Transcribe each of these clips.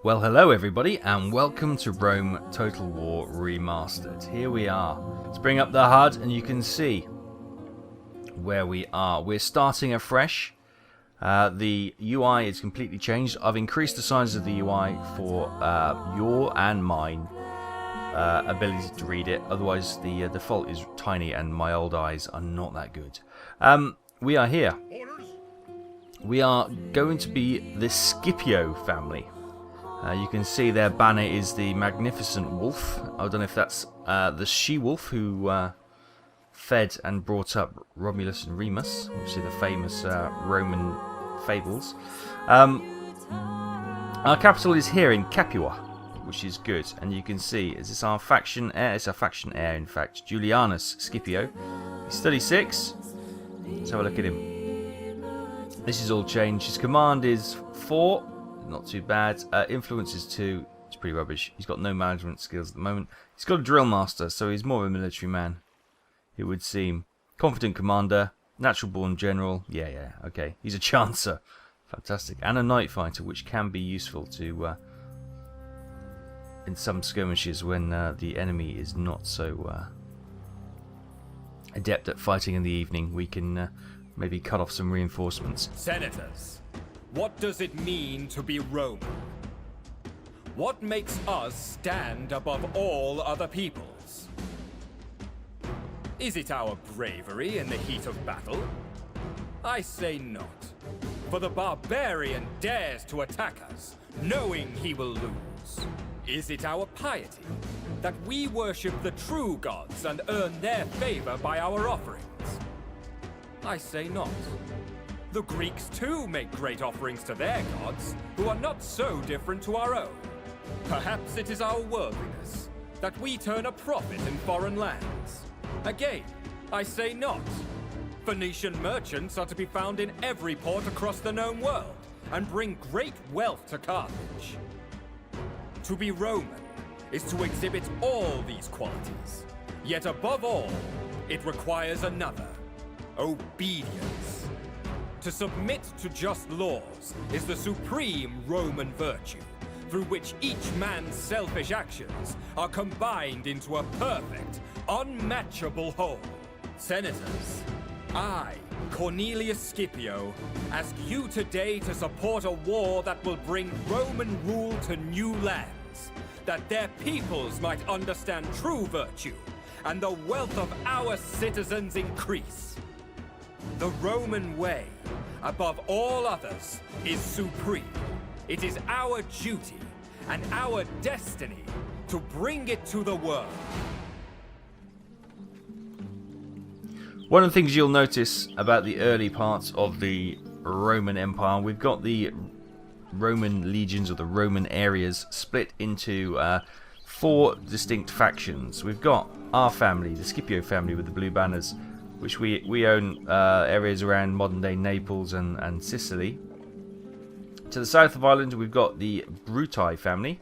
Well, hello everybody, and welcome to Rome Total War Remastered. Here we are. Let's bring up the HUD, and you can see where we are. We're starting afresh. The UI is completely changed. I've increased the size of the UI for your and mine ability to read it. Otherwise, the default is tiny, and my old eyes are not that good. We are here. We are going to be the Scipio family. You can see their banner is the magnificent wolf. I don't know if that's the she-wolf who fed and brought up Romulus and Remus, obviously the famous Roman fables. Our capital is here in Capua, which is good. And you can see, is this our faction heir? It's our faction heir, in fact. Julianus Scipio. He's 36. Let's have a look at him. This is all changed. His command is 4. Not too bad. Influence is 2. It's pretty rubbish. He's got no management skills at the moment. He's got a drill master, so he's more of a military man, it would seem. Confident commander. Natural born general. Yeah, okay. He's a chancer. Fantastic. And a night fighter, which can be useful to in some skirmishes when the enemy is not so adept at fighting in the evening. We can maybe cut off some reinforcements. Senators, what does it mean to be Roman? What makes us stand above all other peoples? Is it our bravery in the heat of battle? I say not. For the barbarian dares to attack us, knowing he will lose. Is it our piety, that we worship the true gods and earn their favor by our offerings? I say not. The Greeks too make great offerings to their gods, who are not so different to our own. Perhaps it is our worldliness, that we turn a profit in foreign lands. Again, I say not. Phoenician merchants are to be found in every port across the known world, and bring great wealth to Carthage. To be Roman is to exhibit all these qualities, yet above all, it requires another: obedience. To submit to just laws is the supreme Roman virtue, through which each man's selfish actions are combined into a perfect, unmatchable whole. Senators, I, Cornelius Scipio, ask you today to support a war that will bring Roman rule to new lands, that their peoples might understand true virtue, and the wealth of our citizens increase. The Roman way, above all others, is supreme. It is our duty and our destiny to bring it to the world. One of the things you'll notice about the early parts of the Roman Empire, we've got the Roman legions, or the Roman areas, split into 4 distinct factions. We've got our family, the Scipio family with the blue banners, which we own areas around modern-day Naples and Sicily. To the south of Ireland, we've got the Bruti family,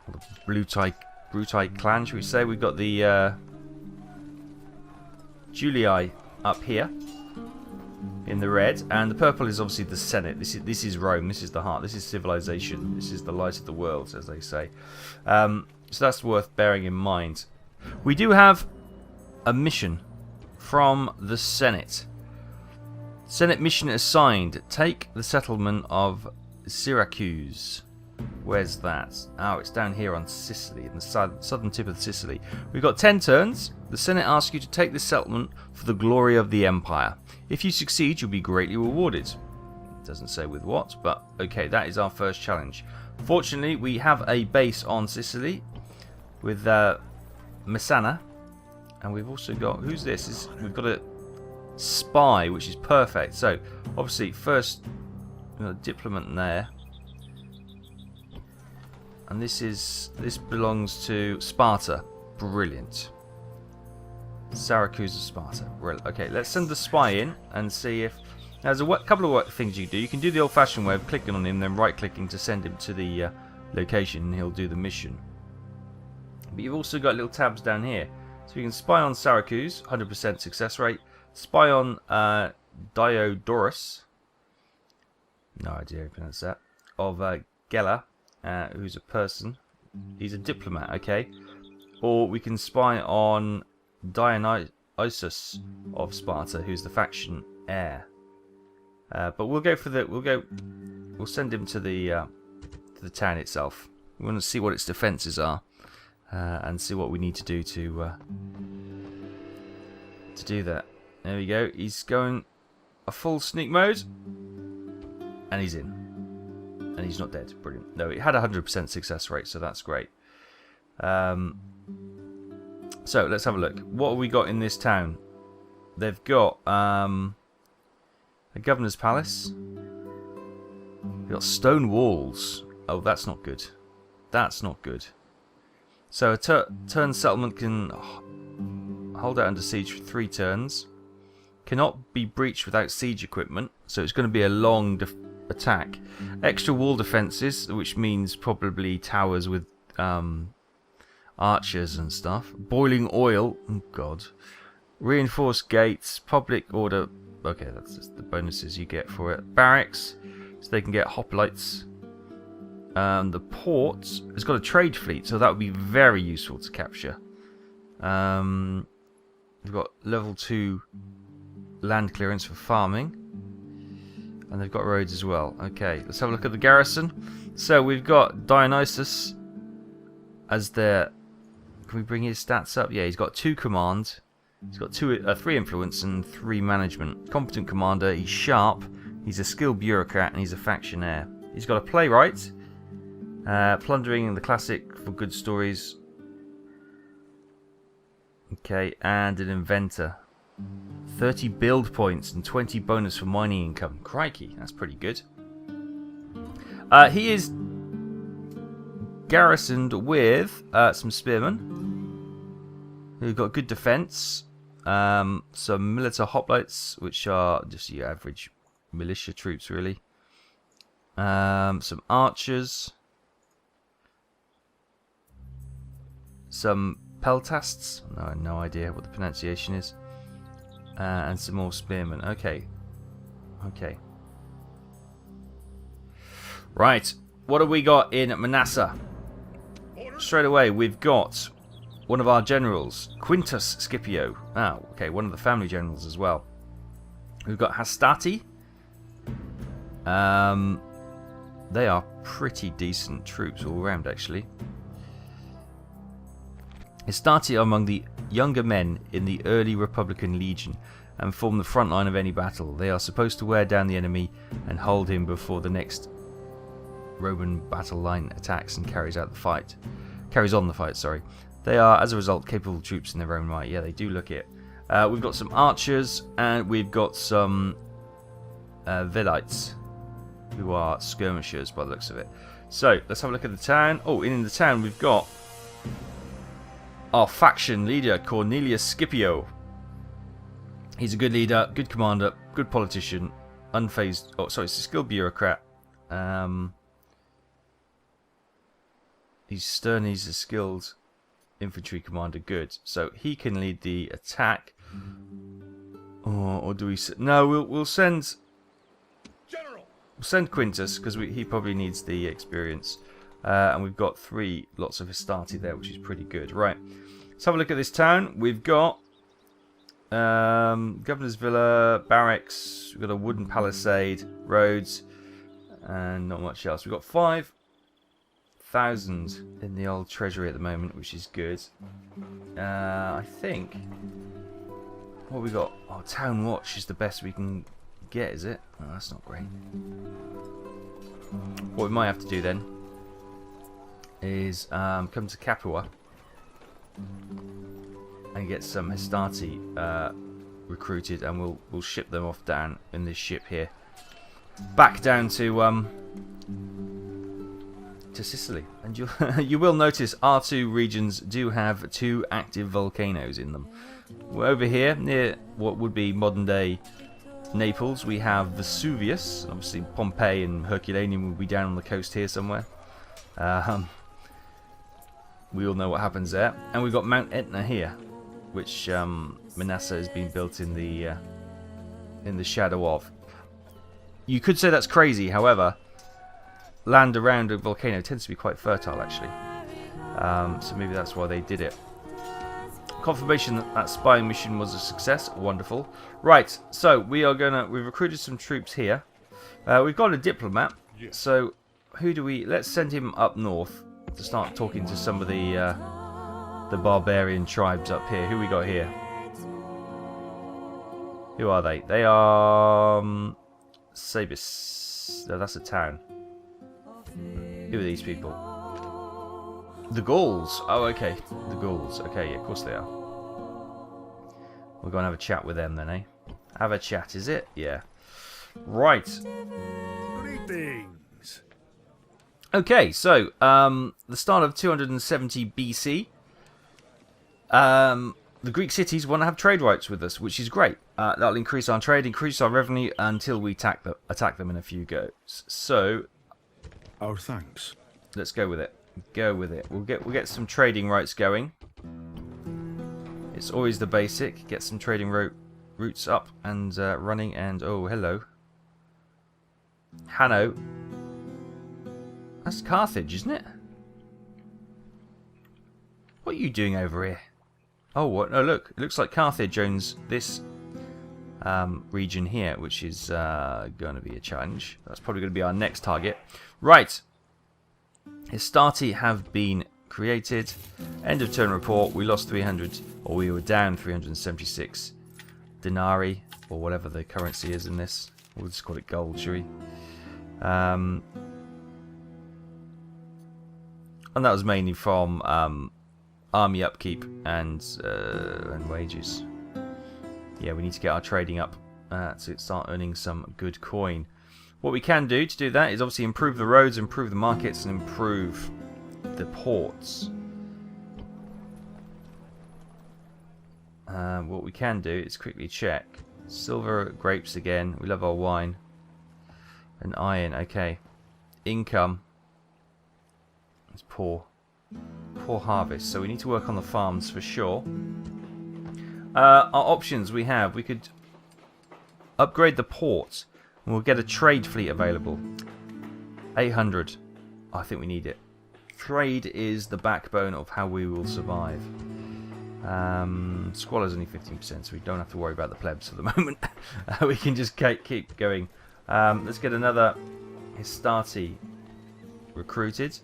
or the Bruti clan, should we say. We've got the Julii up here in the red, and the purple is obviously the Senate. This is Rome. This is the heart. This is civilization. This is the light of the world, as they say. So that's worth bearing in mind. We do have a mission from the Senate. Senate mission assigned: take the settlement of Syracuse. Where's that? Oh, it's down here on Sicily, in the southern tip of Sicily. We've got 10 turns. The Senate asks you to take this settlement for the glory of the Empire. If you succeed, you'll be greatly rewarded. It doesn't say with what, but okay, that is our first challenge. Fortunately, we have a base on Sicily with Massana, and we've also got, who's this? We've got a spy, which is perfect. So, obviously, first, we've got a diplomat there. And this belongs to Sparta. Brilliant. Syracuse of Sparta. Brilliant. Okay, let's send the spy in and see if... There's a couple of things you can do. You can do the old-fashioned way of clicking on him, then right-clicking to send him to the location, and he'll do the mission. But you've also got little tabs down here. So you can spy on Syracuse, 100% success rate. Spy on Diodorus. No idea how to pronounce that. Of Gela. who's a person. He's a diplomat, okay. Or we can spy on Dionysus of Sparta, who's the faction heir. But we'll go for the we'll send him to the town itself. We want to see what its defences are, and see what we need to do to do that. There we go. He's going a full sneak mode, and he's in, and he's not dead. Brilliant. No, it had a 100% success rate, so that's great. So let's have a look. What have we got in this town? They've got a governor's palace. They've got stone walls. Oh, that's not good. That's not good. So a turn settlement can hold out under siege for 3 turns. Cannot be breached without siege equipment. So it's going to be a long attack. Extra wall defences, which means probably towers with archers and stuff. Boiling oil. Oh, God. Reinforced gates. Public order. Okay, that's just the bonuses you get for it. Barracks. So they can get hoplites. The port has got a trade fleet, so that would be very useful to capture. They've got level 2 land clearance for farming. And they've got roads as well. Okay, let's have a look at the garrison. So we've got Dionysus as their... Can we bring his stats up? Yeah, he's got 2 command. He's got 3 influence and 3 management. Competent commander. He's sharp. He's a skilled bureaucrat and he's a faction heir. He's got a playwright. Plundering the classic for good stories. Okay, and an inventor. 30 build points and 20 bonus for mining income. Crikey, that's pretty good. He is garrisoned with some spearmen who've got good defense. Some militia hoplites, which are just your average militia troops, really. Some archers. Some peltasts. No idea what the pronunciation is. And some more spearmen. Okay. Okay. Right. What have we got in Manasseh? Straight away, we've got one of our generals, Quintus Scipio. Oh, okay, one of the family generals as well. We've got Hastati. They are pretty decent troops all around, actually. Hastati are among the younger men in the early Republican Legion and form the front line of any battle. They are supposed to wear down the enemy and hold him before the next Roman battle line attacks and carries on the fight, sorry. They are, as a result, capable troops in their own right. Yeah, they do look it. We've got some archers and we've got some Velites, who are skirmishers by the looks of it. So, let's have a look at the town. Oh, in the town we've got our faction leader, Cornelius Scipio. He's a good leader, good commander, good politician, unfazed. Oh, sorry, he's a skilled bureaucrat. He's stern, he's a skilled infantry commander, good. So he can lead the attack. Or do we... No, we'll send... General. We'll send Quintus, because he probably needs the experience. And we've got 3 lots of Hastati there, which is pretty good. Right, let's have a look at this town. We've got Governor's Villa, barracks, we've got a wooden palisade, roads, and not much else. We've got 5,000 in the old treasury at the moment, which is good. I think... What have we got? Oh, Town Watch is the best we can get, is it? Oh, that's not great. What we might have to do then is come to Capua and get some Hastati recruited, and we'll ship them off down in this ship here, back down to Sicily. And you will notice our 2 regions do have 2 active volcanoes in them. We're over here near what would be modern day Naples. We have Vesuvius, obviously Pompeii and Herculaneum will be down on the coast here somewhere. We all know what happens there. And we've got Mount Etna here, which Manasseh has been built in the shadow of. You could say that's crazy, however, land around a volcano tends to be quite fertile, actually. So maybe that's why they did it. Confirmation that that spying mission was a success. Wonderful. Right, so we've recruited some troops here. We've got a diplomat. So who do we... Let's send him up north to start talking to some of the barbarian tribes up here. Who we got here? Who are they? They are... Sabis. No, that's a town. Who are these people? The Gauls. Oh, okay. The Gauls. Okay, yeah, of course they are. We'll go and have a chat with them then, eh? Have a chat, is it? Yeah. Right. Greetings. Okay, so, the start of 270 BC. The Greek cities want to have trade rights with us, which is great. That'll increase our trade, increase our revenue until we attack them in a few goes. So, Our thanks. let's go with it. Go with it. We'll get some trading rights going. It's always the basic. Get some trading routes up and running. And oh, hello, Hanno. That's Carthage, isn't it? What are you doing over here? Oh, what? No, look. It looks like Carthage owns this region here, which is going to be a challenge. That's probably going to be our next target. Right. Histati have been created. End of turn report. We lost 300, or we were down 376 denarii, or whatever the currency is in this. We'll just call it gold, shall we? And that was mainly from army upkeep and wages. Yeah, we need to get our trading up to start earning some good coin. What we can do to do that is obviously improve the roads, improve the markets, and improve the ports. What we can do is quickly check. Silver, grapes again. We love our wine. And iron, okay. Income. It's poor. Poor harvest. So we need to work on the farms for sure. Our options we have. We could upgrade the port. And we'll get a trade fleet available. 800. I think we need it. Trade is the backbone of how we will survive. Squalor's only 15%, so we don't have to worry about the plebs for the moment. We can just keep going. Let's get another Histati recruited.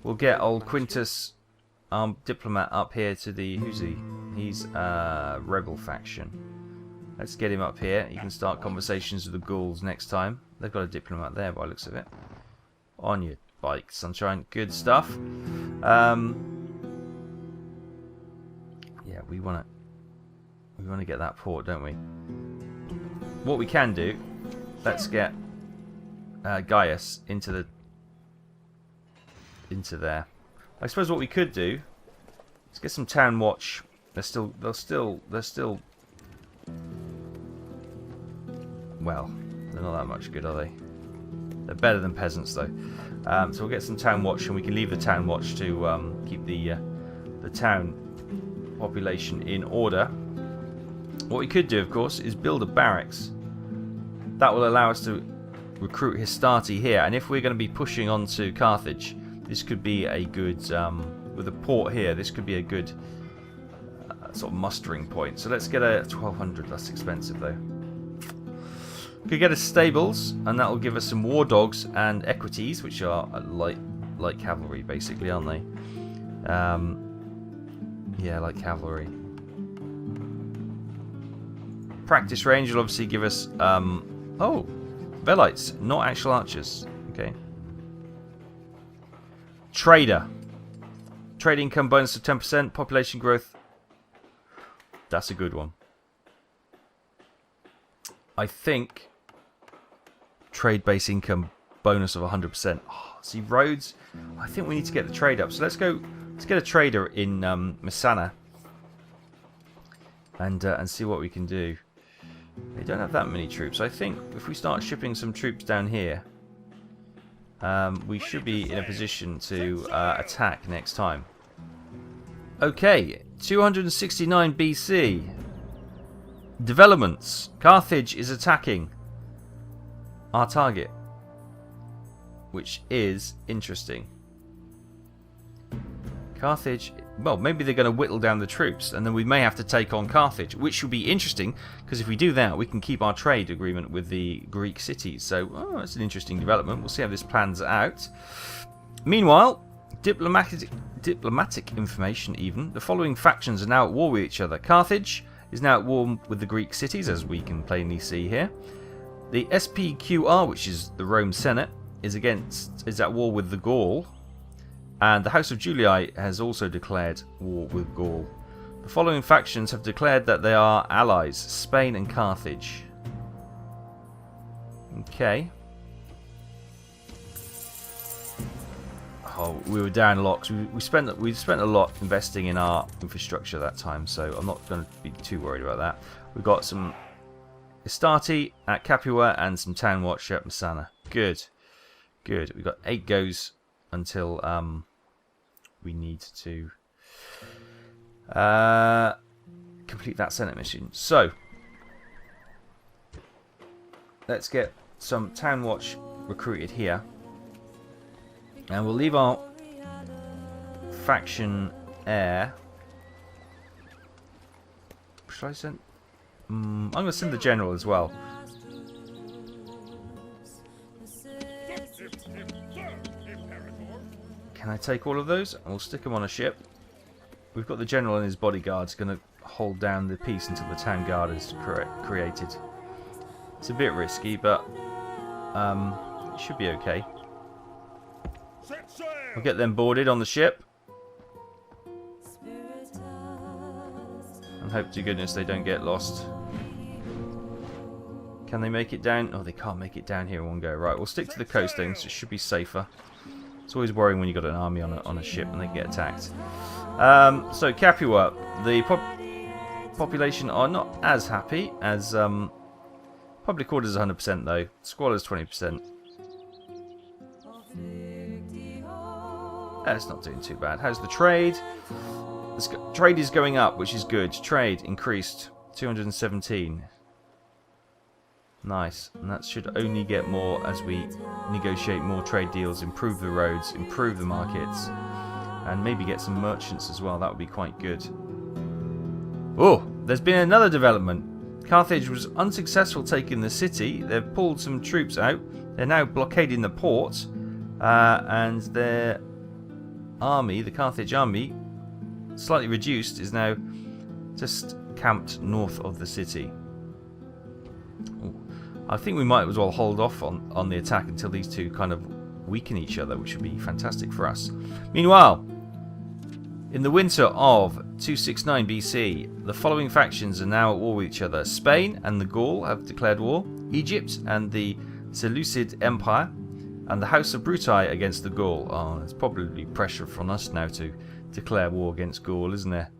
We'll get old Quintus, diplomat, up here to the... Who's he? He's rebel faction. Let's get him up here. He can start conversations with the Gauls next time. They've got a diplomat there by the looks of it. On your bike, sunshine. Good stuff. Yeah, we want to get that port, don't we? What we can do, let's get Gaius into there. I suppose what we could do, let's get some town watch. They're still. Well, they're not that much good, are they? They're better than peasants, though. So we'll get some town watch, and we can leave the town watch to keep the town population in order. What we could do, of course, is build a barracks. That will allow us to recruit Histati here, and if we're going to be pushing on to Carthage, this could be a good, with a port here, this could be a good sort of mustering point. So let's get a 1200, that's expensive though. Could get us stables, and that will give us some war dogs and equities, which are light cavalry, basically, aren't they? Yeah, light cavalry. Practice range will obviously give us... oh, Velites, not actual archers. Okay. Trader. Trade income bonus of 10%. Population growth. That's a good one. I think... Trade base income bonus of 100%. Oh, see, roads. I think we need to get the trade up. So let's go. Let's get a trader in Massana and see what we can do. They don't have that many troops. I think if we start shipping some troops down here, we should be in a position to attack next time. Okay, 269 BC. Developments. Carthage is attacking our target. which is interesting. Carthage, well, maybe they're going to whittle down the troops, and then we may have to take on Carthage, which would be interesting, because if we do that, we can keep our trade agreement with the Greek cities. So, that's an interesting development. We'll see how this plans out. Meanwhile, diplomatic information even. The following factions are now at war with each other. Carthage is now at war with the Greek cities, as we can plainly see here. The SPQR, which is the Rome Senate, is at war with the Gaul. And the House of Julii has also declared war with Gaul. The following factions have declared that they are allies: Spain and Carthage. Okay. Oh, we were down a lot because we spent a lot investing in our infrastructure that time, so I'm not going to be too worried about that. We've got some Astarte at Capua and some Town Watch at Massana. Good. Good. We've got 8 goes until we need to complete that Senate mission. So, let's get some Town Watch recruited here. And we'll leave our faction heir. Should I send? I'm going to send the general as well. Can I take all of those? And we'll stick them on a ship. We've got the general and his bodyguards going to hold down the peace until the town guard is created. It's a bit risky, but it should be okay. We'll get them boarded on the ship. And hope to goodness they don't get lost. Can they make it down? Oh, they can't make it down here in one go. Right, we'll stick to the coastings. So it should be safer. It's always worrying when you've got an army on a ship and they get attacked. So Capua, the population are not as happy as public order is 100% though. Squalor is 20%. It's not doing too bad. How's the trade? Trade is going up, which is good. Trade increased 217. Nice. And that should only get more as we negotiate more trade deals, improve the roads, improve the markets, and maybe get some merchants as well. That would be quite good. Oh, there's been another development. Carthage was unsuccessful taking the city. They've pulled some troops out. They're now blockading the port, and their army, the Carthage army, slightly reduced, is now just camped north of the city. Ooh. I think we might as well hold off on the attack until these two kind of weaken each other, which would be fantastic for us. Meanwhile, in the winter of 269 BC, the following factions are now at war with each other. Spain and the Gaul have declared war. Egypt and the Seleucid Empire, and the House of Scipii against the Gaul. Oh, there's probably pressure from us now to declare war against Gaul, isn't there?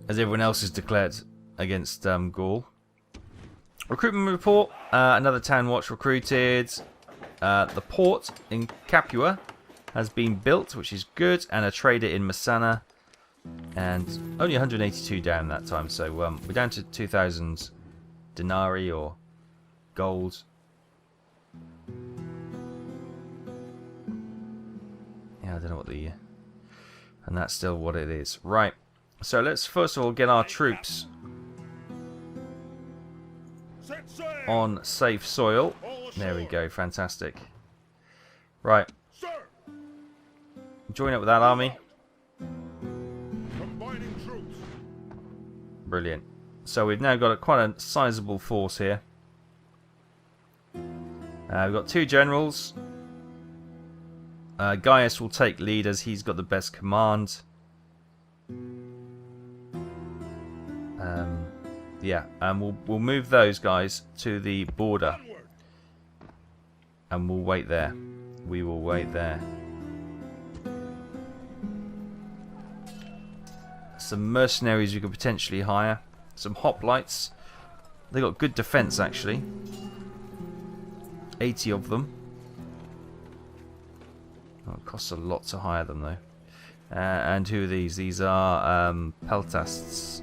As everyone else has declared against Gaul. Recruitment report. Another Town Watch recruited. The port in Capua has been built, which is good, and a trader in Massana. And only 182 down that time, so we're down to 2,000 denarii or gold. Yeah, I don't know what the... And that's still what it is. Right, so let's first of all get our troops on safe soil. There we go, fantastic. Right. Join up with that army. Brilliant. So we've now got quite a sizable force here. We've got 2 generals. Gaius will take lead as he's got the best command. Yeah, and we'll move those guys to the border. And we'll wait there. We will wait there. Some mercenaries we could potentially hire. Some hoplites. They got good defense actually. 80 of them. Oh, it costs a lot to hire them though. And who are these? These are peltasts.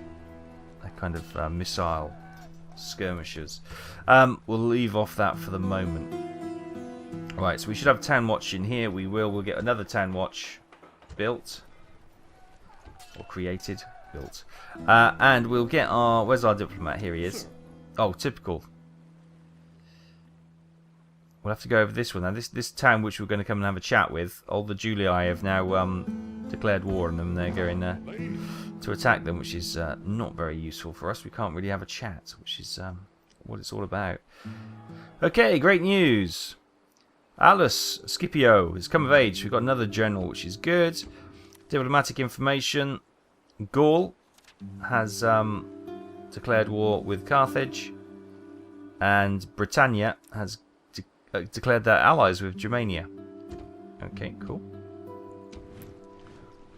They're kind of missile skirmishers. We'll leave off that for the moment. Right, so we should have town watch in here. We will. We'll get another town watch built. Or created. Built. And we'll get our... Where's our diplomat? Here he is. Oh, typical. We'll have to go over this one now. This town which we're going to come and have a chat with. All the Julii have now declared war on them. They're going to attack them, which is not very useful for us. We can't really have a chat, which is what it's all about. Okay, great news. House of Scipii has come of age. We've got another general, which is good. Diplomatic information. Gaul has declared war with Carthage. And Britannia has declared their allies with Germania. Okay, cool.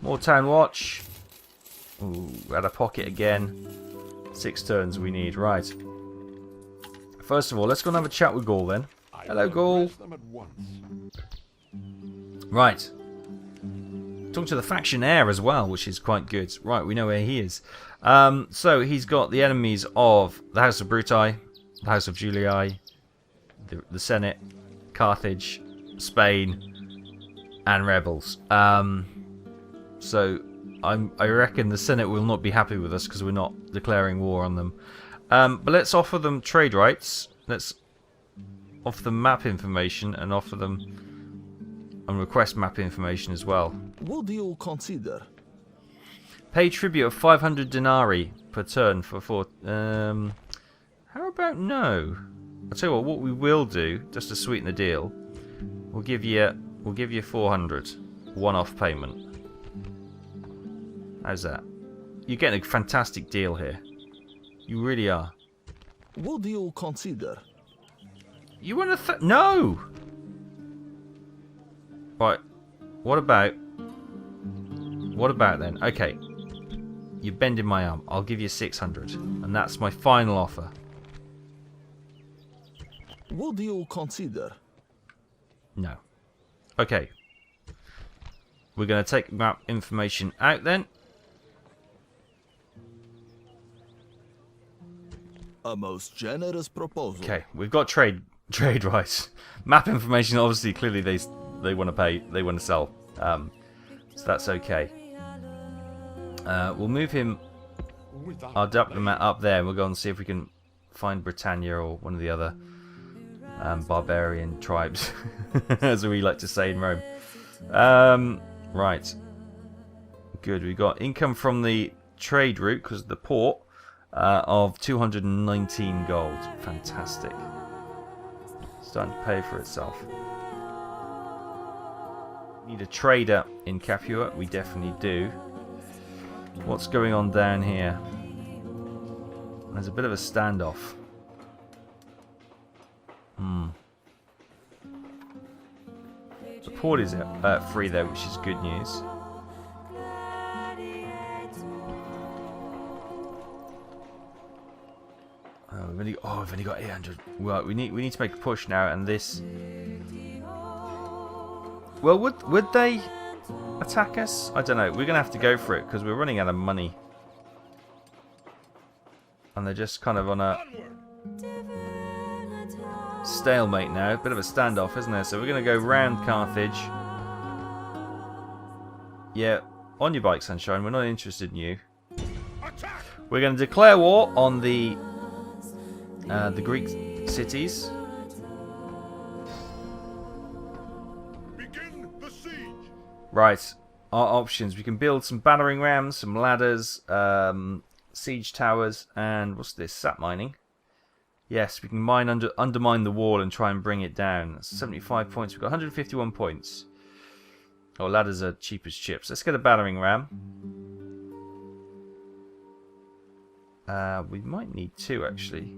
More town watch. Ooh, out of pocket again. 6 turns we need. Right. First of all, let's go and have a chat with Gaul then. Hello, Gaul. Right. Talk to the faction heir as well, which is quite good. Right, we know where he is. So he's got the enemies of the House of Brutii, the House of Julii, the Senate, Carthage, Spain, and rebels. So I reckon the Senate will not be happy with us because we're not declaring war on them. But let's offer them trade rights. Let's offer them map information and offer them and request map information as well. What do you consider? Pay tribute of 500 denarii per turn for 4. How about no? I'll tell you what we will do, just to sweeten the deal. We'll give you 400 one-off payment. How's that? You're getting a fantastic deal here. You really are. What do you consider? You want to no. Right. What about then? Okay. You're bending my arm. I'll give you 600, and that's my final offer. What do you consider? No. Okay. We're going to take map information out then. A most generous proposal. Okay, we've got trade rights. Map information, obviously, clearly they want to pay, they want to sell. So that's okay. We'll move him, our diplomat, up there, and we'll go and see if we can find Britannia or one of the other barbarian tribes, as we like to say in Rome. Right. Good. We've got income from the trade route because of the port of 219 gold. Fantastic. Starting to pay for itself. Need a trader in Capua. We definitely do. What's going on down here? There's a bit of a standoff. The port is free though, which is good news. We've only got 800. Well, we need to make a push now, and this. Well, would they attack us? I don't know. We're gonna have to go for it because we're running out of money, and they're just kind of on a stalemate now. A bit of a standoff, isn't there? So we're gonna go round Carthage. Yeah, on your bike, Sunshine. We're not interested in you. We're gonna declare war on the Greek cities. Begin the siege. Right, our options. We can build some battering rams, some ladders, siege towers, and what's this? Sap mining. Yes, we can undermine the wall and try and bring it down. That's 75 points. We've got 151 points. Oh, ladders are cheap as chips. Let's get a battering ram. We might need 2 actually.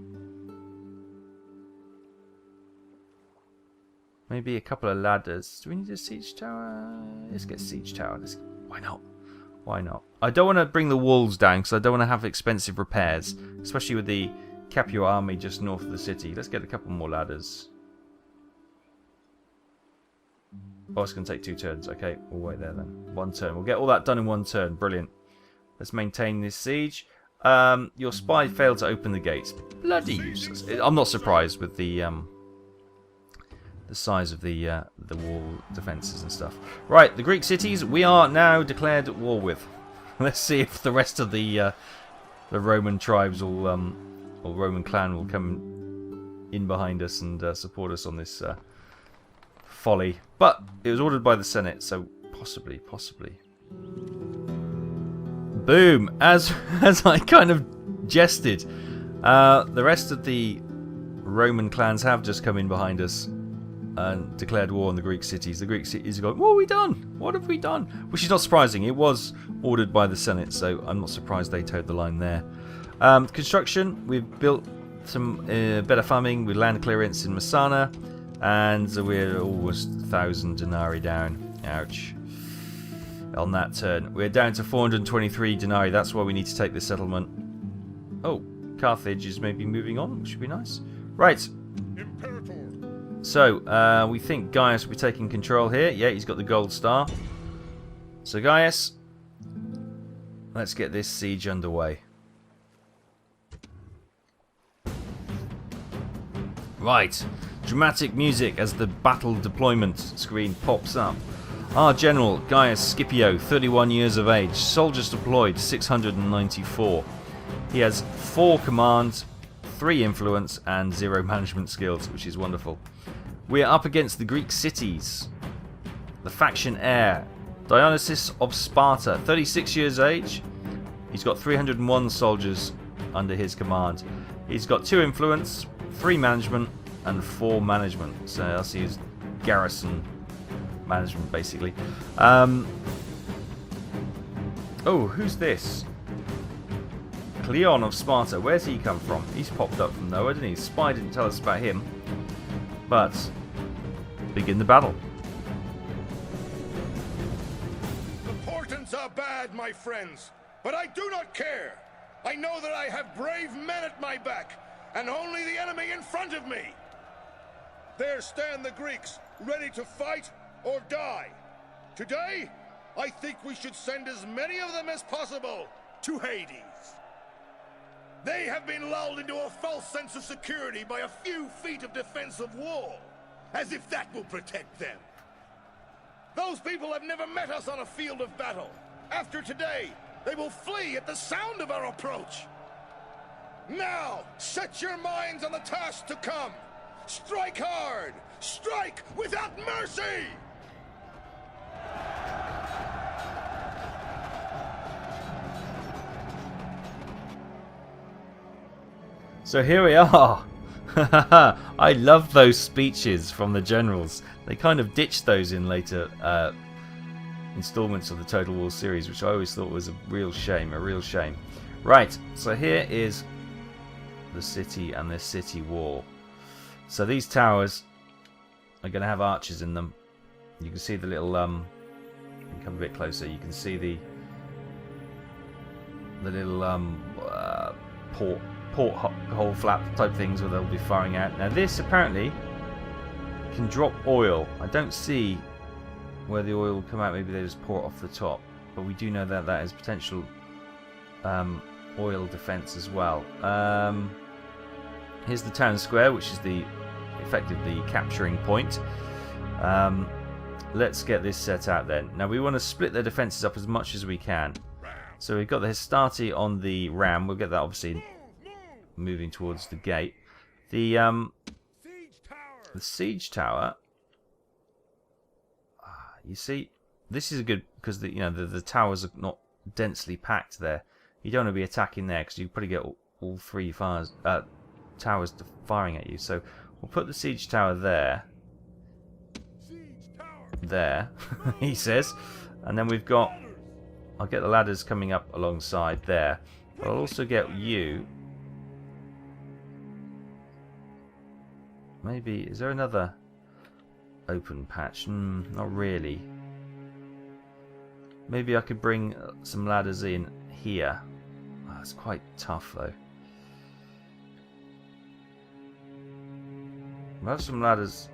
Maybe a couple of ladders. Do we need a siege tower? Let's get a siege tower. Why not? Why not? I don't want to bring the walls down because I don't want to have expensive repairs, especially with the Capua army just north of the city. Let's get a couple more ladders. Oh, it's going to take 2 turns. Okay, we'll wait there then. 1 turn. We'll get all that done in 1 turn. Brilliant. Let's maintain this siege. Your spy failed to open the gates. Bloody useless. I'm not surprised with the size of the wall defences and stuff. Right, the Greek cities we are now declared war with. Let's see if the rest of the Roman tribes will, or Roman clan will come in behind us and support us on this folly. But it was ordered by the Senate, so possibly. Boom! As I kind of jested, the rest of the Roman clans have just come in behind us and declared war on the Greek cities. The Greek cities are going, what have we done? What have we done? Which is not surprising. It was ordered by the Senate, so I'm not surprised they towed the line there. Construction, we've built some better farming with land clearance in Massana, and we're almost 1,000 denarii down. Ouch. On that turn. We're down to 423 denarii. That's why we need to take this settlement. Oh, Carthage is maybe moving on, which would be nice. Right. So, we think Gaius will be taking control here. Yeah, he's got the gold star. So, Gaius, let's get this siege underway. Right. Dramatic music as the battle deployment screen pops up. Our general, Gaius Scipio, 31 years of age. Soldiers deployed, 694. He has 4 command, 3 influence, and 0 management skills, which is wonderful. We are up against the Greek cities. The faction heir, Dionysius of Sparta, 36 years of age. He's got 301 soldiers under his command. He's got 2 influence, 3 management, and 4 management. So that's his garrison management, basically. Oh, who's this? Cleon of Sparta. Where's he come from? He's popped up from nowhere, didn't he? Spy didn't tell us about him. But begin the battle. The portents are bad, my friends, but I do not care. I know that I have brave men at my back, and only the enemy in front of me. There stand the Greeks, ready to fight or die. Today, I think we should send as many of them as possible to Hades. They have been lulled into a false sense of security by a few feet of defensive wall, as if that will protect them. Those people have never met us on a field of battle. After today, they will flee at the sound of our approach. Now, set your minds on the task to come. Strike hard! Strike without mercy! So here we are. I love those speeches from the generals. They kind of ditched those in later installments of the Total War series, which I always thought was a real shame, Right, so here is the city and the city wall. So these towers are going to have arches in them. You can see the little, you can come a bit closer, you can see the little port hole flap type things where they'll be firing out. Now this apparently can drop oil. I don't see where the oil will come out. Maybe they just pour it off the top, but we do know that that is potential oil defense as well. Here's the town square, which is the effectively capturing point. Let's get this set out then. Now we want to split their defenses up as much as we can. So we've got the Hastati on the ram. We'll get that obviously moving towards the gate. The siege tower. You see, this is a good because the towers are not densely packed there. You don't want to be attacking there because you probably get all 3 towers firing at you. So we'll put the siege tower there. There, he says, and then we've got. I'll get the ladders coming up alongside there. But I'll also get you. Maybe, is there another open patch? Not really. Maybe I could bring some ladders in here. Oh, it's quite tough though. We'll have some ladders.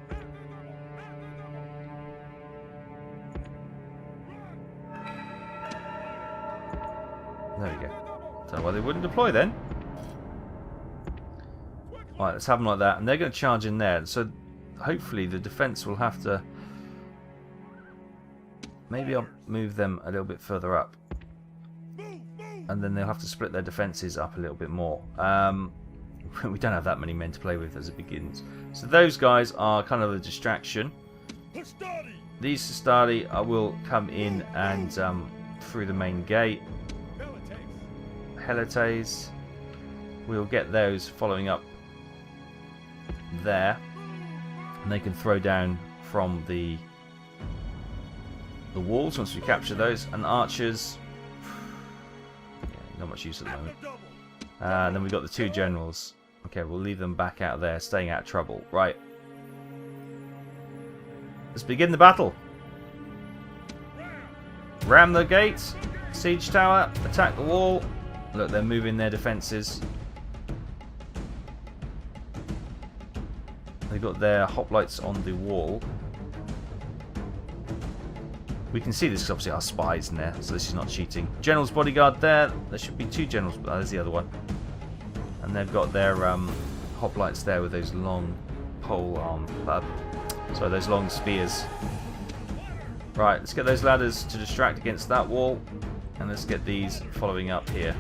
There we go. Don't know why they wouldn't deploy then. Alright, let's have them like that. And they're going to charge in there. So hopefully the defense will have to... Maybe I'll move them a little bit further up. And then they'll have to split their defenses up a little bit more. We don't have that many men to play with as it begins. So those guys are kind of a distraction. These Sestadi will come in and through the main gate. Helites. We'll get those following up there. And they can throw down from the walls once we capture those. And archers... Not much use at the moment. And then we've got the two generals. Okay, we'll leave them back out there, staying out of trouble. Right. Let's begin the battle. Ram the gates. Siege tower. Attack the wall. Look, they're moving their defences. They've got their hoplites on the wall. We can see this because obviously our spies in there, so this is not cheating. General's bodyguard there. There should be two generals. Oh, there's the other one. And they've got their hoplites there with those long pole arm. Sorry, those long spears. Right, let's get those ladders to distract against that wall. And let's get these following up here.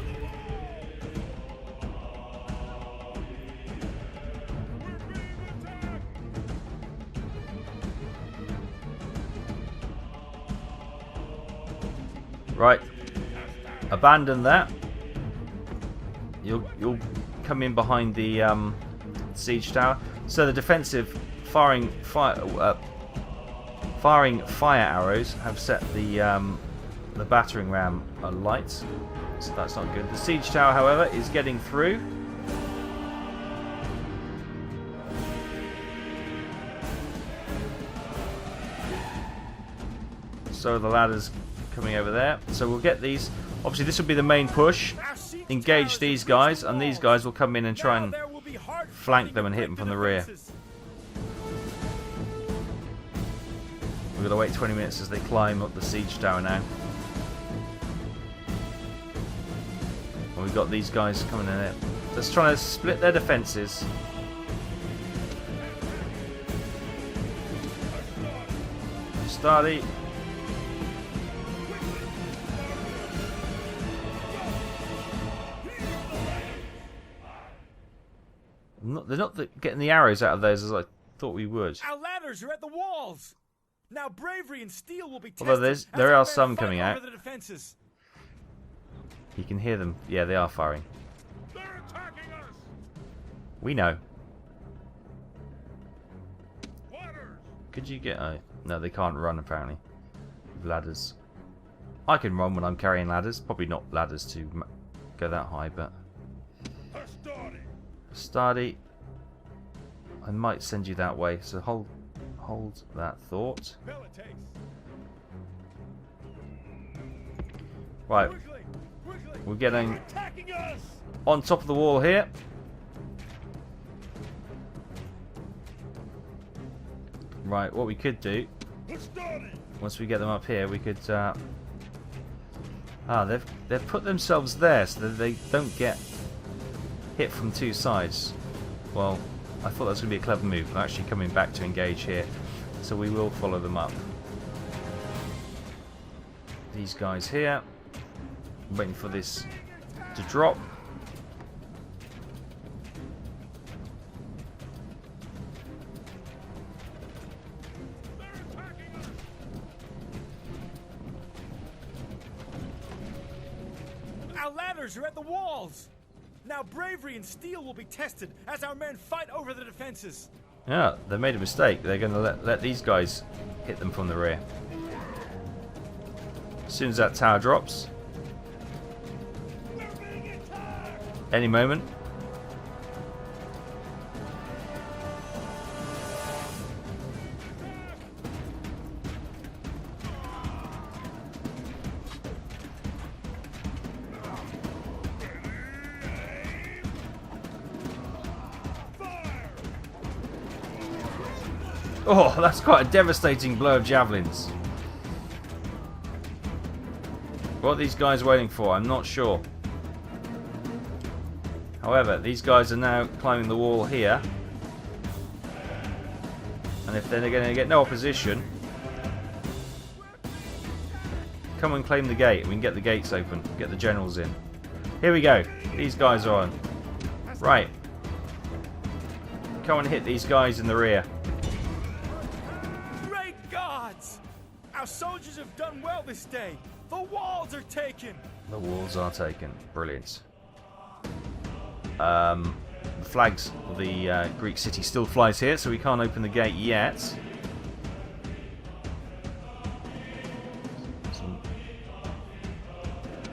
Right, abandon that. You'll come in behind the siege tower. So the defensive firing fire arrows have set the battering ram alight. So that's not good. The siege tower, however, is getting through. So the ladders coming over there. So we'll get these. Obviously this will be the main push. Engage these guys, and these guys will come in and try and flank them and hit them from the rear. We've got to wait 20 minutes as they climb up the siege tower now. And we've got these guys coming in there. Let's try to split their defences. Starty. They're not getting the arrows out of those as I thought we would. Our ladders are at the walls. Now bravery and steel will be tested. Although there are some coming out. The defenses. You can hear them. Yeah, they are firing. They're attacking us. We know. Ladders. Could you get... no, they can't run apparently. With ladders. I can run when I'm carrying ladders. Probably not ladders to go that high, but... Stardy. I might send you that way, so hold that thought. Right. We're getting on top of the wall here. Right, what we could do, once we get them up here, we could... they've put themselves there so that they don't get hit from two sides. Well, I thought that was going to be a clever move. They're actually coming back to engage here, so we will follow them up. These guys here, waiting for this to drop. Our ladders are at the walls. Now bravery and steel will be tested as our men fight over the defenses. Yeah, they made a mistake. They're going to let these guys hit them from the rear. As soon as that tower drops, any moment. Oh, that's quite a devastating blow of javelins. What are these guys waiting for? I'm not sure. However, these guys are now climbing the wall here. And if they're going to get no opposition, come and claim the gate. We can get the gates open. Get the generals in. Here we go. These guys are on. Right. Come and hit these guys in the rear. Great gods! Our soldiers have done well this day. The walls are taken. The walls are taken. Brilliant. The flags of the Greek city still flies here, so we can't open the gate yet.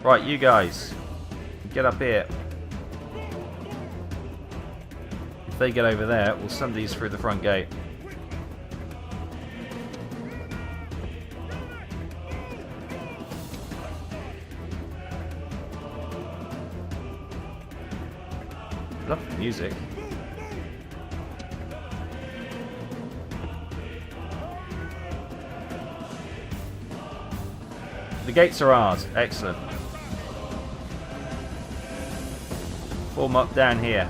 Right, you guys. Get up here. If they get over there, we'll send these through the front gate. Love the music. The gates are ours. Excellent. Form up down here.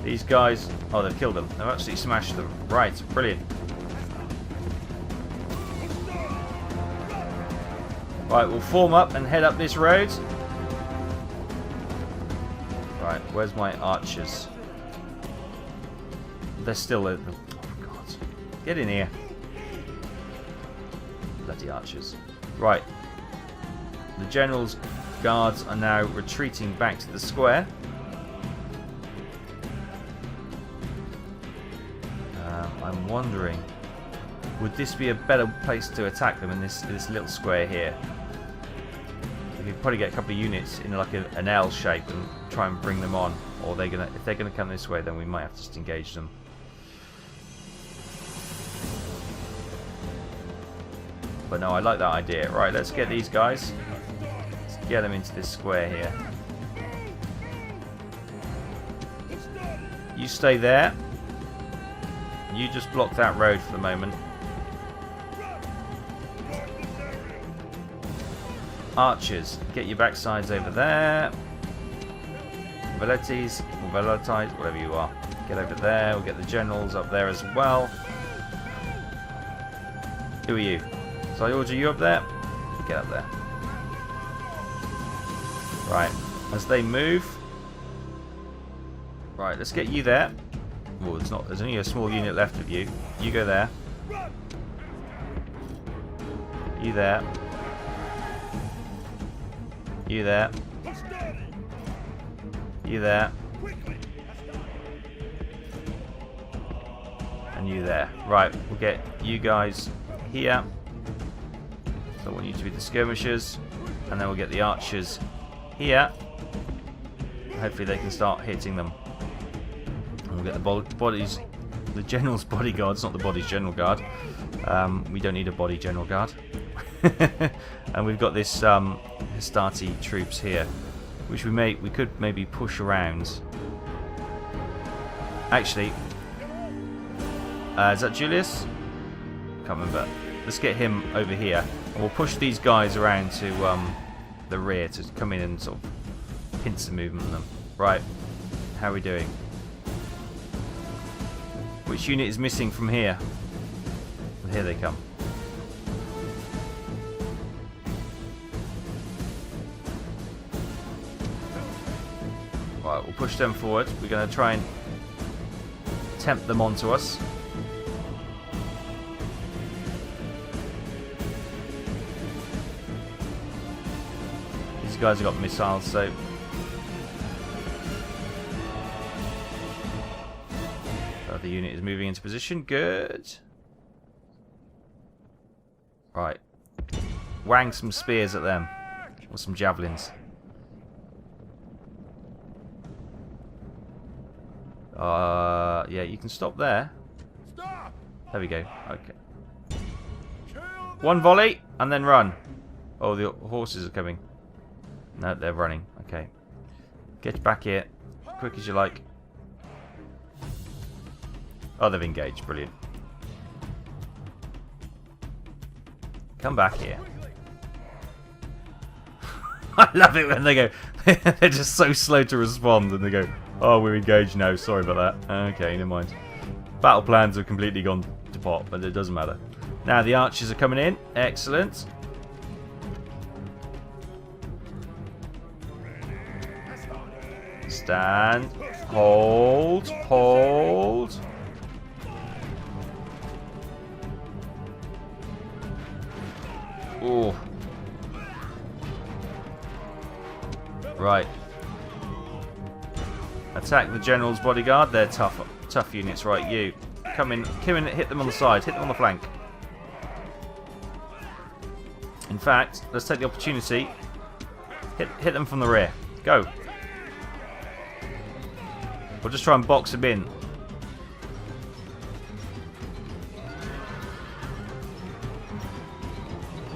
These guys... Oh, they've killed them. They've actually smashed them. Right, brilliant. Right, we'll form up and head up this road. Right, where's my archers? They're still... Oh, God. Get in here. Bloody archers. Right. The general's guards are now retreating back to the square. I'm wondering, would this be a better place to attack them in this little square here? We could probably get a couple of units in like an L shape and try and bring them on. Or if they're gonna come this way, then we might have to just engage them. But no, I like that idea. Right, let's get these guys. Let's get them into this square here. You stay there. You just block that road for the moment. Archers, get your backsides over there. Velites, or Velatites, whatever you are. Get over there. We'll get the generals up there as well. Who are you? So I order you up there. Get up there. Right. As they move. Right, let's get you there. Well, it's not. There's only a small unit left of you. You go there. You there. You there. You there. And you there. Right, we'll get you guys here. So I want you to be the skirmishers. And then we'll get the archers here. Hopefully they can start hitting them. And we'll get the bodies, the general's bodyguards, not the body's general guard. We don't need a body general guard. And we've got this Hastati troops here, which we could maybe push around. Actually, is that Julius? Can't remember. Let's get him over here, and we'll push these guys around to the rear to come in and sort of pinch the movement on them. Right, how are we doing? Which unit is missing from here? And here they come. Right, we'll push them forward. We're going to try and tempt them onto us. These guys have got missiles, so... The unit is moving into position. Good. Right. Wang some spears at them. Or some javelins. Yeah, you can stop there. Stop! There we go. Okay. One volley, and then run. Oh, the horses are coming. No, they're running. Okay. Get back here. Quick as you like. Oh, they've engaged. Brilliant. Come back here. I love it when they go... They're just so slow to respond, and they go... Oh, we're engaged now. Sorry about that. Okay, never mind. Battle plans have completely gone to pot, but it doesn't matter. Now the archers are coming in. Excellent. Stand. Hold. Hold. Ooh. Right. Attack the general's bodyguard. They're tough units. Right, you. Come in, hit them on the side. Hit them on the flank. In fact, let's take the opportunity. Hit them from the rear. Go. We'll just try and box them in.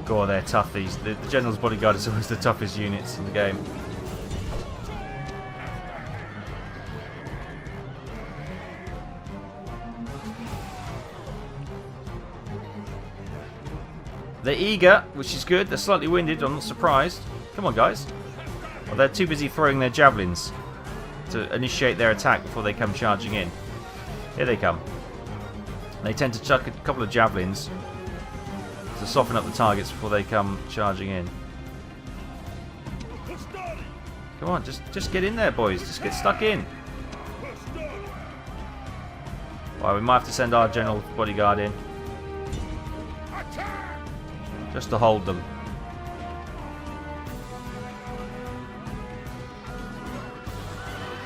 God, they're tough, these. The general's bodyguard is always the toughest units in the game. They're eager, which is good. They're slightly winded. I'm not surprised. Come on, guys. Well, they're too busy throwing their javelins to initiate their attack before they come charging in. Here they come. They tend to chuck a couple of javelins to soften up the targets before they come charging in. Come on, just get in there, boys. Just get stuck in. Well, we might have to send our general bodyguard in. Just to hold them.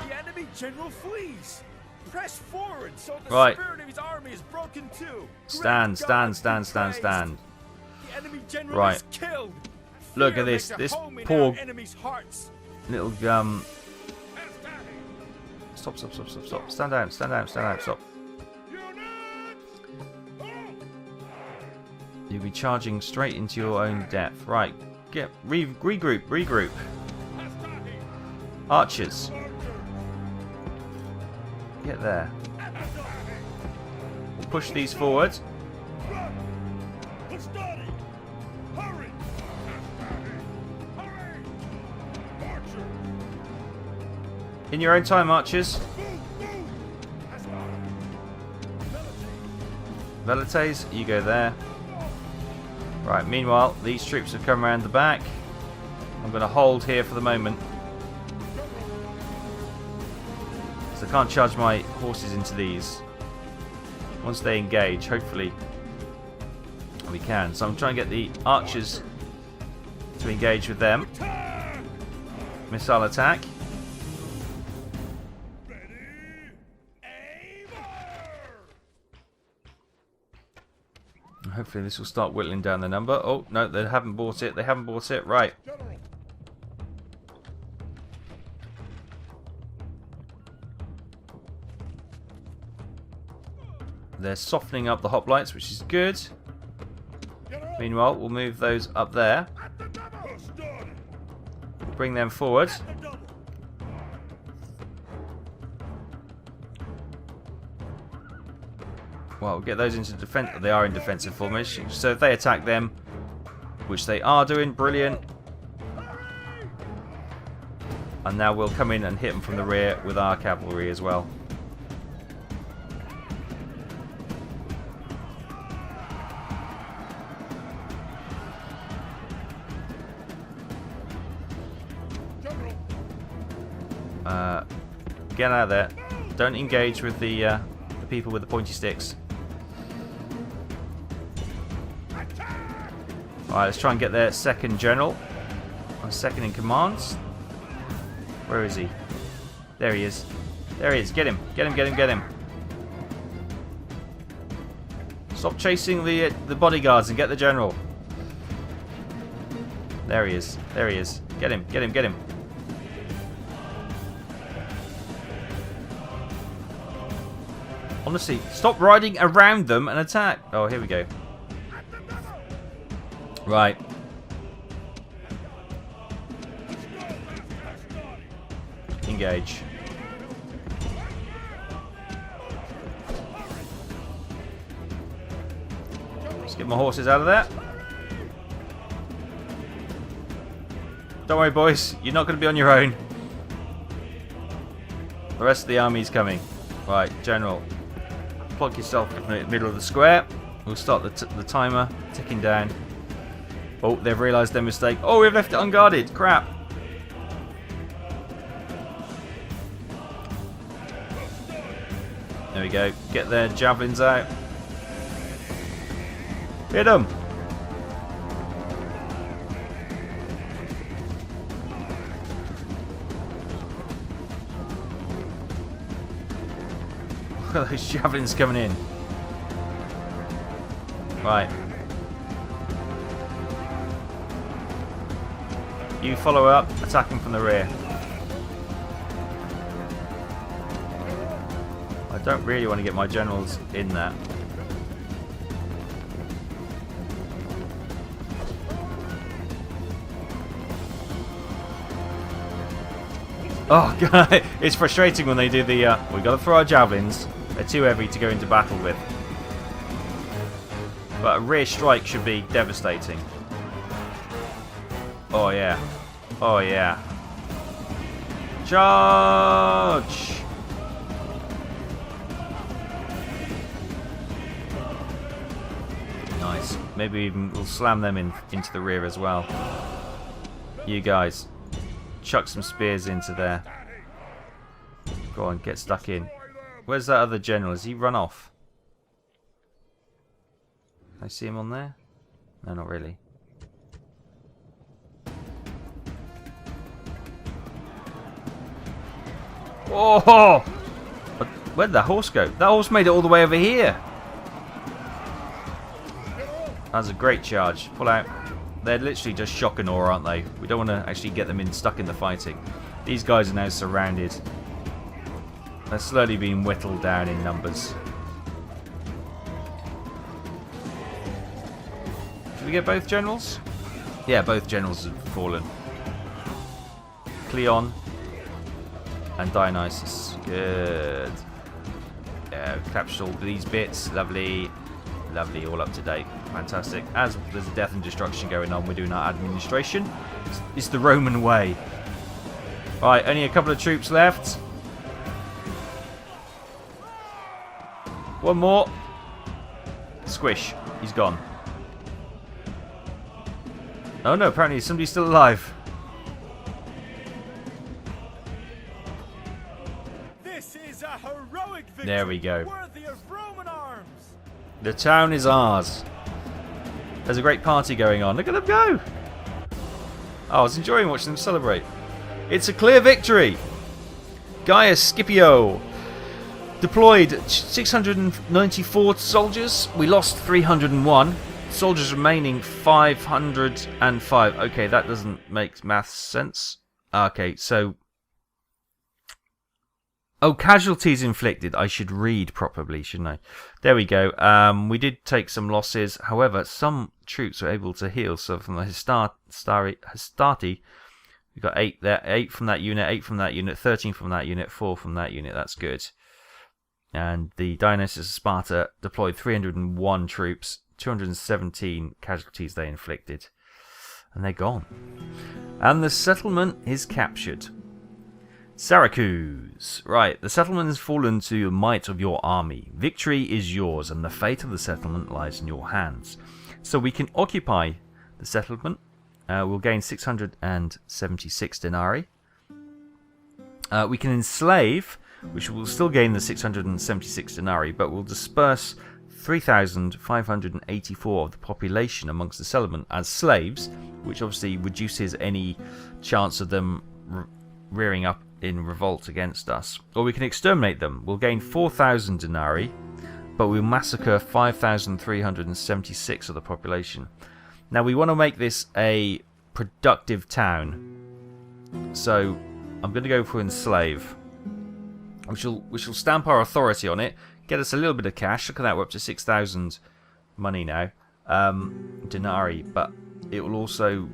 The enemy general flees. Press forward so the Right. spirit of his army is broken too. Stand. The enemy general Right. is killed. Look Fear at this. makes a This home in poor our enemy's hearts. little Stop. Stand down. Stop. You'll be charging straight into your own death. Right. Regroup. Archers. Get there. We'll push these forward. In your own time, archers. Velites, you go there. Right, meanwhile, these troops have come around the back. I'm going to hold here for the moment. So I can't charge my horses into these. Once they engage, hopefully we can. So I'm trying to get the archers to engage with them. Missile attack. Hopefully this will start whittling down the number. Oh, no, they haven't bought it. Right. They're softening up the hoplites, which is good. Meanwhile, we'll move those up there. Bring them forward. Well, we'll get those into defense. They are in defensive formation. So if they attack them, which they are doing, brilliant. And now we'll come in and hit them from the rear with our cavalry as well. Get out of there. Don't engage with the people with the pointy sticks. Alright, let's try and get their second general. Or second in command. Where is he? There he is. There he is. Get him. Get him. Stop chasing the bodyguards and get the general. There he is. Get him. Honestly, stop riding around them and attack. Oh, here we go. Right. Engage. Let's get my horses out of there. Don't worry, boys. You're not going to be on your own. The rest of the army's coming. Right, General. Plonk yourself in the middle of the square. We'll start the timer ticking down. Oh, they've realised their mistake. Oh, we've left it unguarded. Crap. There we go. Get their javelins out. Hit them. Look at those javelins coming in. Right. You follow up, attacking from the rear. I don't really want to get my generals in there. Oh god, it's frustrating when they do the we gotta throw our javelins. They're too heavy to go into battle with. But a rear strike should be devastating. Oh yeah. Oh yeah. Charge! Nice. Maybe even we'll slam them into the rear as well. You guys. Chuck some spears into there. Go on, get stuck in. Where's that other general? Has he run off? Can I see him on there? No, not really. Oh! Where'd the horse go? That horse made it all the way over here. That's a great charge. Pull out. They're literally just shock and awe, aren't they? We don't want to actually get them stuck in the fighting. These guys are now surrounded. They're slowly being whittled down in numbers. Did we get both generals? Yeah, both generals have fallen. Cleon and Dionysus. Good. Yeah, captured all these bits. Lovely. Lovely, all up to date. Fantastic. As there's a death and destruction going on, we're doing our administration. It's the Roman way. Right, only a couple of troops left. One more. Squish. He's gone. Oh no, apparently somebody's still alive. This is a heroic victory. There we go. Worthy of Roman arms. The town is ours. There's a great party going on. Look at them go. Oh, I was enjoying watching them celebrate. It's a clear victory. Gaius Scipio deployed 694 soldiers. We lost 301. Soldiers remaining 505. Okay, that doesn't make math sense. Okay, so... Oh, casualties inflicted. I should read properly, shouldn't I? There we go. We did take some losses. However, some troops were able to heal. So from the Hastati, we got 8 there. 8 from that unit, 8 from that unit, 13 from that unit, 4 from that unit. That's good. And the Dionysus of Sparta deployed 301 troops. 217 casualties they inflicted. And they're gone. And the settlement is captured. Syracuse. Right, the settlement has fallen to the might of your army. Victory is yours, and the fate of the settlement lies in your hands. So we can occupy the settlement. We'll gain 676 denarii. We can enslave, which will still gain the 676 denarii, but we'll disperse 3,584 of the population amongst the settlement as slaves, which obviously reduces any chance of them rearing up in revolt against us. Or we can exterminate them. We'll gain 4,000 denarii, but we'll massacre 5,376 of the population. Now we want to make this a productive town, so I'm going to go for enslave. We shall stamp our authority on it, get us a little bit of cash. Look at that, we're up to 6,000 money now, denarii, but it will also,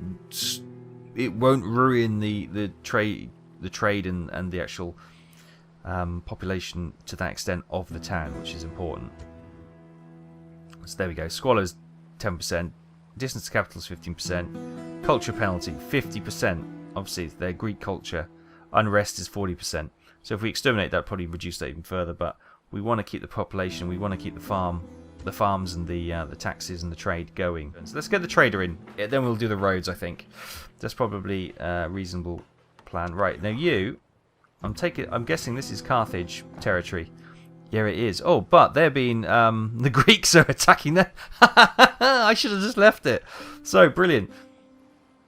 it won't ruin the trade and the actual population to that extent of the town, which is important. So there we go. Squalor's 10%, distance to capital is 15%, culture penalty 50%. Obviously, it's their Greek culture. Unrest is 40%. So if we exterminate that, probably reduce that even further. But we want to keep the population. We want to keep the farms and the taxes and the trade going. So let's get the trader in. Yeah, then we'll do the roads, I think. That's probably a reasonable plan. Right, now you... I'm guessing this is Carthage territory. Yeah, it is. Oh, but they're being... the Greeks are attacking there. I should have just left it. So, brilliant.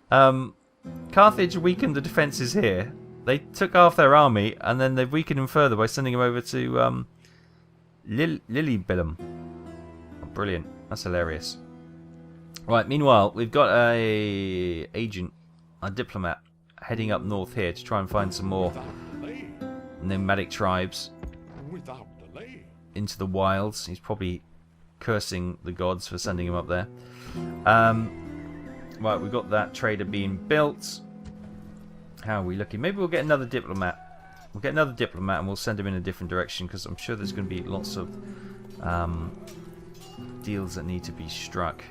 Carthage weakened the defences here. They took half their army, and then they've weakened them further by sending them over to Lilybillum. Oh, brilliant. That's hilarious. Right, meanwhile, we've got a diplomat, heading up north here to try and find some more nomadic tribes into the wilds. He's probably cursing the gods for sending him up there. Right, we've got that trader being built. How are we looking? Maybe we'll get another diplomat. We'll get another diplomat and we'll send him in a different direction, because I'm sure there's going to be lots of deals that need to be struck.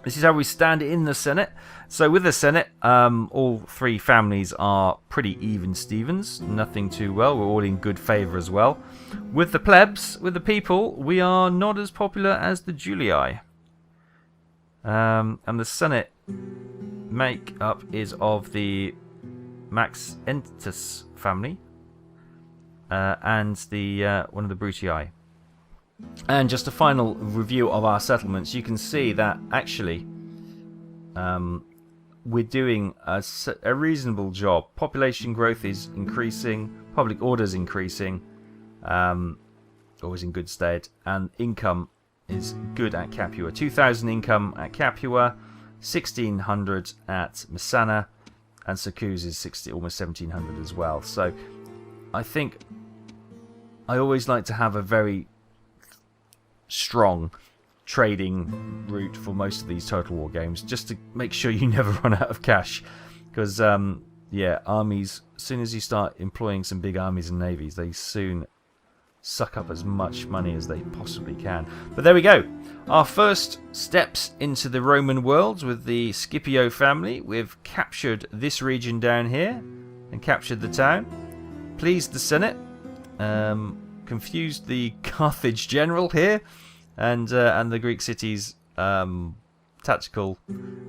This is how we stand in the Senate. So with the Senate, all three families are pretty even Stevens. Nothing too well. We're all in good favour as well. With the plebs, with the people, we are not as popular as the Julii. And the Senate make-up is of the Maxentus family and the one of the Brutii. And just a final review of our settlements. You can see that actually we're doing a reasonable job. Population growth is increasing, public order is increasing, always in good stead, and income is good at Capua. 2,000 income at Capua, 1,600 at Massana, and Syracuse is almost 1,700 as well. So I think I always like to have a very strong trading route for most of these Total War games, just to make sure you never run out of cash. Because yeah, armies, as soon as you start employing some big armies and navies, they soon suck up as much money as they possibly can. But there we go, our first steps into the Roman world with the Scipio family. We've captured this region down here and captured the town, pleased the Senate, confused the Carthage general here, and the Greek cities' tactical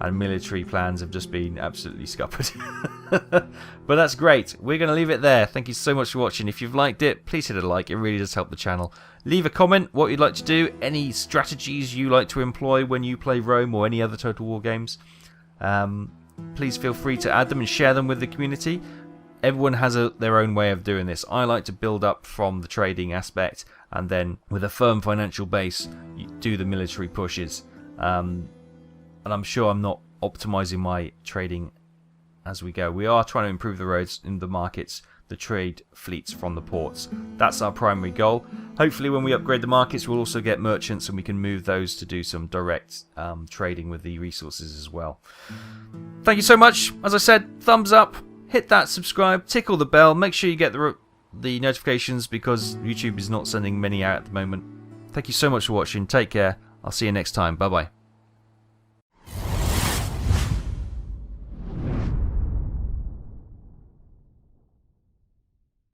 and military plans have just been absolutely scuppered. But that's great. We're going to leave it there. Thank you so much for watching. If you've liked it, please hit a like. It really does help the channel. Leave a comment what you'd like to do, any strategies you like to employ when you play Rome or any other Total War games. Please feel free to add them and share them with the community. Everyone has their own way of doing this. I like to build up from the trading aspect, and then with a firm financial base, you do the military pushes. And I'm sure I'm not optimizing my trading as we go. We are trying to improve the roads in the markets, the trade fleets from the ports. That's our primary goal. Hopefully when we upgrade the markets, we'll also get merchants and we can move those to do some direct trading with the resources as well. Thank you so much. As I said, thumbs up, hit that subscribe, tickle the bell, make sure you get the notifications, because YouTube is not sending many out at the moment. Thank you so much for watching. Take care. I'll see you next time. Bye bye.